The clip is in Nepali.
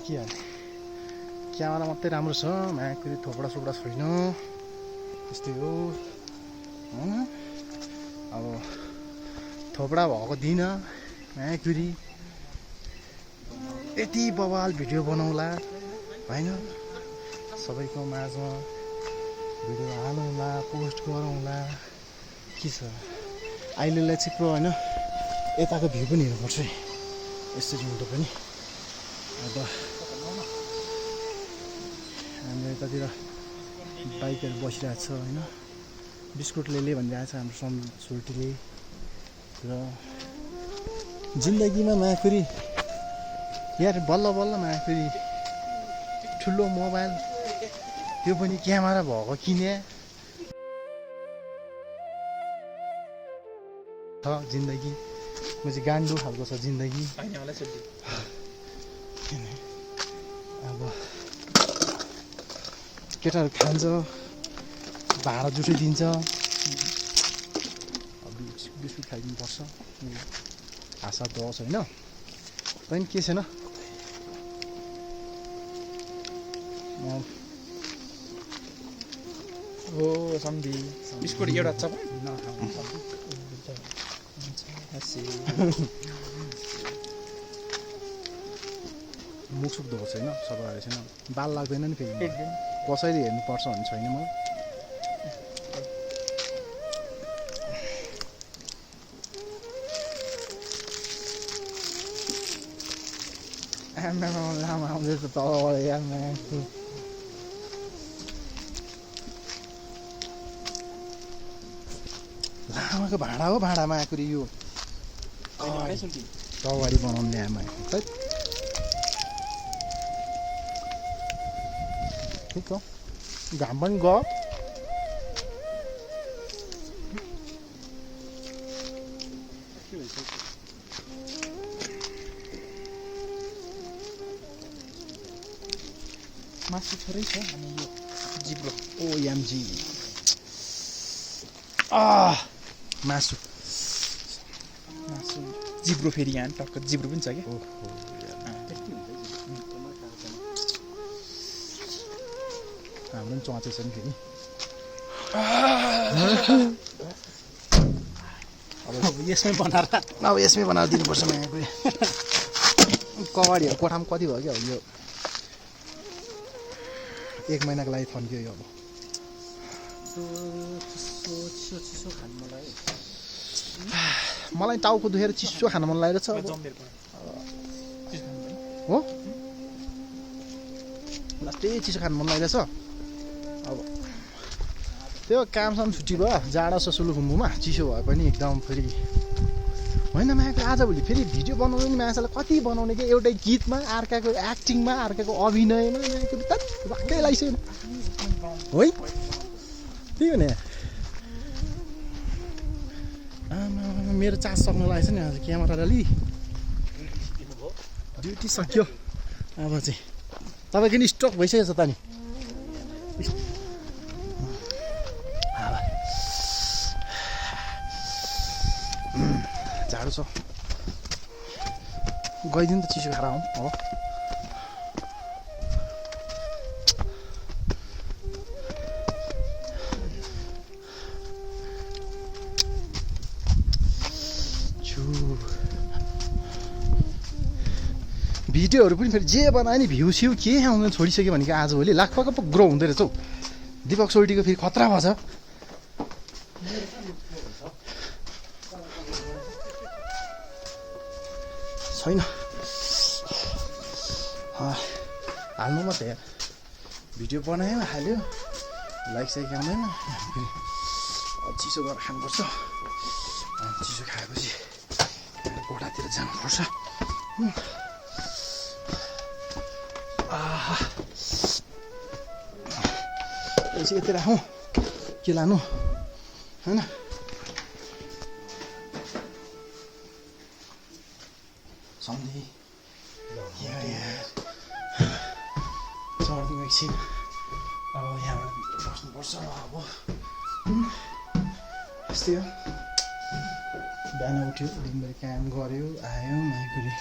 के हाल क्यामेरा मात्रै राम्रो छ मायाकुरी थोपडा सोपडा छैन त्यस्तै हो अब थोपडा भएको दिन मायाकुरी यति बवाल भिडियो बनाउला होइन सबैको माझमा भिडियो हालौँला पोस्ट गरौँला के छ अहिलेलाई चाहिँ प्रो होइन यताको भ्यू पनि हेर्नुपर्छ है यसरी हुँदो पनि अब हाम्रो यतातिर बाइकहरू बसिरहेको छ होइन बिस्कुट ले भनिरहेको छ हाम्रो छुर्टीले र जिन्दगीमा मायाकुरी यार बल्ल बल्ल मायाकुरी ठुलो मोबाइल त्यो पनि क्यामेरा भएको किने छ जिन्दगी म चाहिँ गान्डु खालको छ जिन्दगी अब केटाहरू खान्छ भाडा जुटाइदिन्छ बिस्कुट खाइदिनु पर्छ आशा दस होइन तैँले के छैन हो सम्धी बिस्कुट एउटा छ मुखसुख धोएको छैन सबै छैन बाल लाग्दैन नि फेरि कसैले हेर्नुपर्छ भन्ने छैन मलाई लामा आउँदैछ तलबाट लामाको भाँडा हो भाँडा मायाकुरी यो कवाडी बनाउनु ल्याए मायाकुरी ठिक हो घाम पनि गयो मासु थोरै छ अनि यो जिब्रो ओएमजी मासु मासु जिब्रो फेरि यहाँ टक्क जिब्रो पनि छ कि हाम्रो पनि चोचे छ नि फेरि अब यसमै बनाएर दिनुपर्छ मायाकुरी कवाडीहरू कोठामा कति भयो क्या यो 1 महिनाको लागि थन्क्यो यो अब मलाई टाउको दुखेर चिसो खान मन लागेको छ हो लास्टै चिसो खानु मन लागेको छ अब त्यो कामसाम छुट्टी भयो जाडो छ सुलुखुम्बुमा चिसो भए पनि एकदम फेरि होइन मायाको आजभोलि फेरि भिडियो बनाउने नि मान्छेलाई कति बनाउने कि एउटै गीतमा अर्काको एक्टिङमा अर्काको अभिनयमा मायाको त वाक्कै लागिसक्यो है त्यही हो नि मेरो चार्ज सक्नु लागेको छ नि आज क्यामेरा अलि ड्युटी सक्यो अब चाहिँ तपाईँको नि स्टक भइसकेको छ त नि झाडु छ गइदिनु त चिसो खाएर आउँ हो भिडियोहरू पनि फेरि जे बनायो नि भ्यू स्यू के आउनु छोडिसक्यो भनेको आजभोलि लाखपाको पो ग्रो हुँदो रहेछ हौ दिपक सोल्टीको फेरि खतरा भएछ छैन हाल्नु मात्रै यार भिडियो बनायो हाल्यो लाइक साइक आउँदैन चिसो गरेर खानुपर्छ चिसो खाएपछि कोठातिर जानुपर्छ यसो यति राखौँ के लानु होइन सम्झे चढ्नु एकछिन अब यहाँबाट बस्नुपर्छ अब यस्तै हो बिहान उठ्यो दिनभरि काम गऱ्यो आयो मायाकुरी